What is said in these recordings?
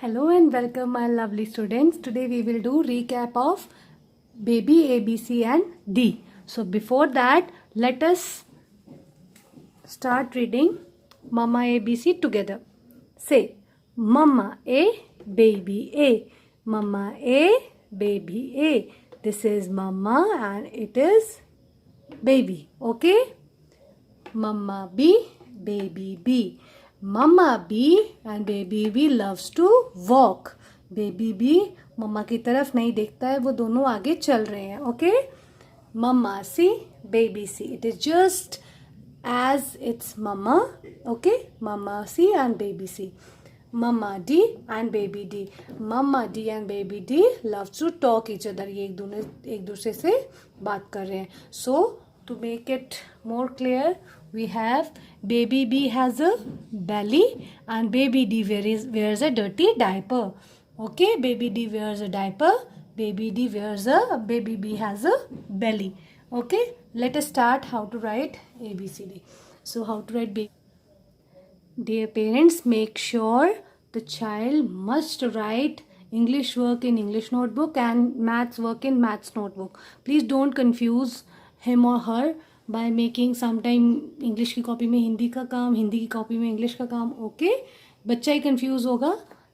Hello and welcome my lovely students. Today we will do recap of baby ABC and D. So before that let us start reading Mama ABC together. Say Mama A, Baby A. Mama A, Baby A. This is Mama and it is baby. Okay? Mama B, Baby B. Mama B and Baby B loves to walk. Baby B मम्मा की तरफ नहीं देखता है, वो दोनों आगे चल रहे हैं. Okay. Mama C, Baby C. It is just as it's Mama. Okay. Mama C and Baby C. Mama D and Baby D. Mama D and Baby D loves to talk each other. ये एक दूसरे से बात कर रहे हैं. So to make it more clear, we have baby B has a belly and baby D wears a dirty diaper. Okay, baby D wears a diaper, baby B has a belly. Okay, let us start how to write ABCD. So how to write baby? Dear parents, make sure the child must write English work in English notebook and maths work in maths notebook. Please don't confuse him or her by making sometime English की copy में हिंदी का काम, हिंदी की copy में English का काम. Okay, बच्चा ही confuse होगा.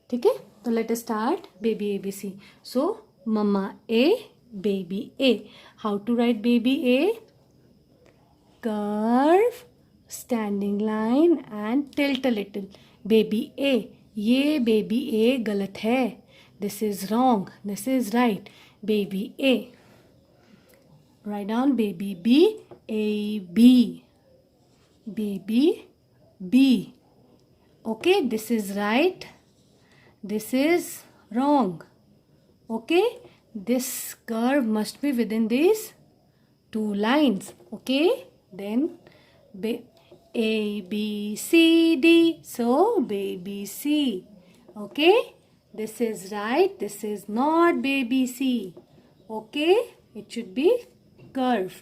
ठीक है, तो let us start baby ABC. So mamma A, baby A. How to write baby A? Curve, standing line and tilt a little. Baby A. ये बेबी A गलत है. This is wrong, this is right. Baby A. Write down baby B, A, B. Baby B. Okay, this is right. This is wrong. Okay, this curve must be within these two lines. Okay, then A, B, C, D. So, baby C. Okay, this is right. This is not baby C. Okay, it should be curve.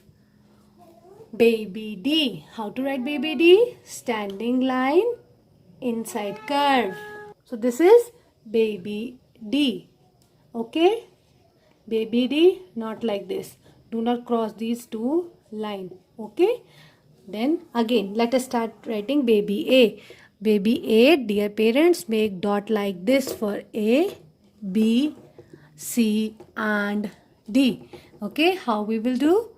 Baby D. How to write baby D? Standing line inside curve. So this is baby D. Okay? Baby D, not like this. Do not cross these two lines. Okay? Then again, let us start writing baby A. Baby A, dear parents, make dot like this for A, B, C and D. Okay, how we will do?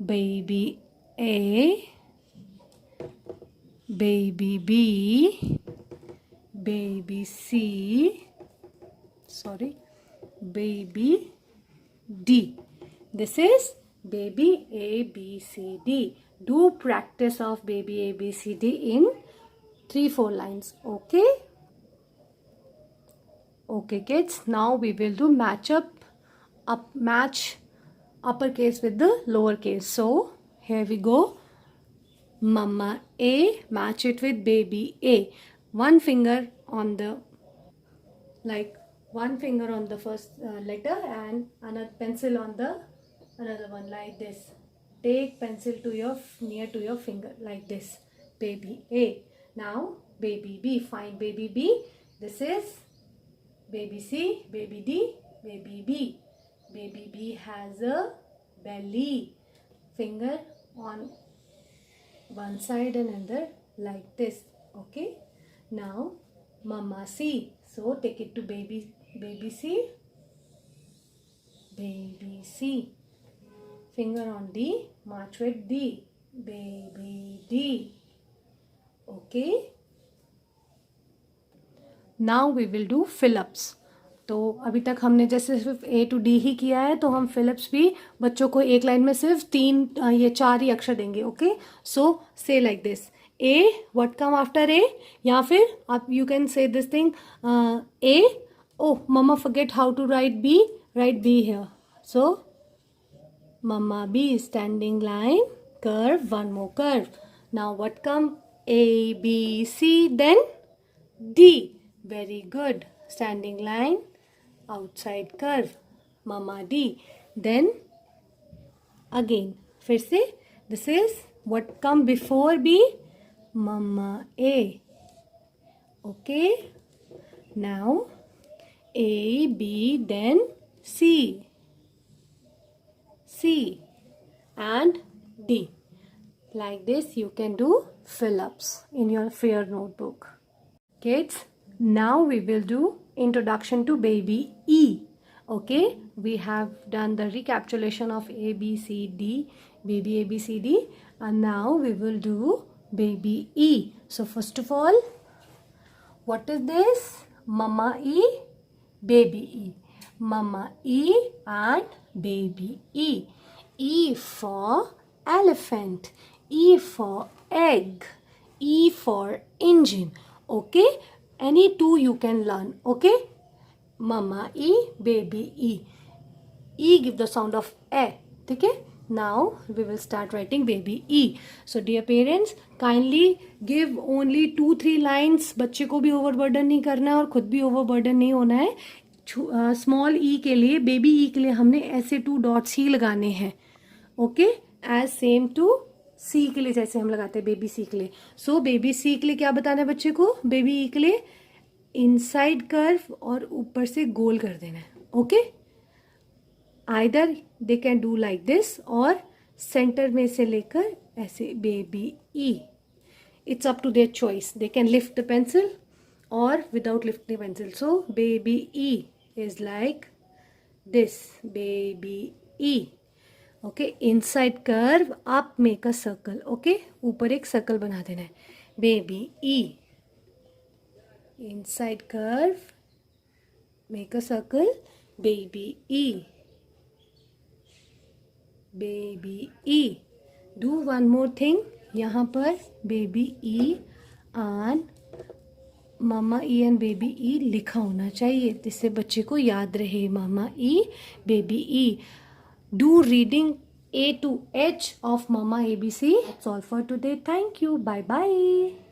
Baby A, baby B, baby C, baby D. This is baby A, B, C, D. Do practice of baby A, B, C, D in 3-4 lines. Okay? Okay kids, now we will do match uppercase with the lowercase. So here we go. Mama A, match it with baby A. One finger on the first letter and another pencil on the another one like this. Take pencil to your near to your finger like this. Baby A. Now baby B. Find baby B. This is baby C, baby D, baby B. Baby B has a belly. Finger on one side and another like this. Okay. Now Mama C. So take it to baby C. Baby C. Finger on D. Match with D. Baby D. Okay. Now we will do fill-ups. तो अभी तक हमने जैसे सिर्फ A to D ही किया है, तो हम फिलिप्स भी बच्चों को एक लाइन में सिर्फ 4 ही अक्षर देंगे. Okay, so say like this. A, what come after A? या फिर आप you can say this thing A. Oh mamma forget how to write B. Write B here. So mamma B, standing line, curve, one more curve. Now what come A, B, C, then D. Very good. Standing line, outside curve, Mama D. Then again, फिर से this is what come before B, Mama A. Okay. Now A, B, then C. C and D. Like this you can do fill-ups in your fair notebook. Kids, now we will do introduction to baby E. Okay, we have done the recapitulation of A, B, C, D, baby A, B, C, D, and now we will do baby E. So first of all, what is this? Mama E, baby E. Mama E and baby E. E for elephant. E for egg. E for engine. Okay? Any two you can learn. Okay? Mama E, baby E. E give the sound of A. Okay? Now we will start writing baby E. So dear parents, kindly give only 2-3 lines. बच्चे को भी overburden नहीं करना है और खुद भी overburden नहीं होना है. स्मॉल ई के लिए, बेबी ई के लिए हमने ऐसे 2 डॉट्स ही लगाने हैं. ओके, एज सेम टू सी के लिए जैसे हम लगाते हैं बेबी सी के लिए. सो बेबी सी के लिए क्या बताना है बच्चे को? बेबी ई के लिए इनसाइड कर्व और ऊपर से गोल कर देना है. Okay, either they can do like this और सेंटर में से लेकर ऐसे baby E. It's up to their choice. They can lift the pencil or without lifting the pencil. So baby E is like this, baby E. Okay, inside curve up make a circle. Okay, ऊपर एक circle बना देना है. baby E, inside curve make a circle, baby E, baby E. Do one more thing. यहाँ पर baby E and mama E and baby E लिखा होना चाहिए जिससे बच्चे को याद रहे. Mama E, baby E. Do reading A to H of Mama ABC. That's all for today. Thank you. Bye bye.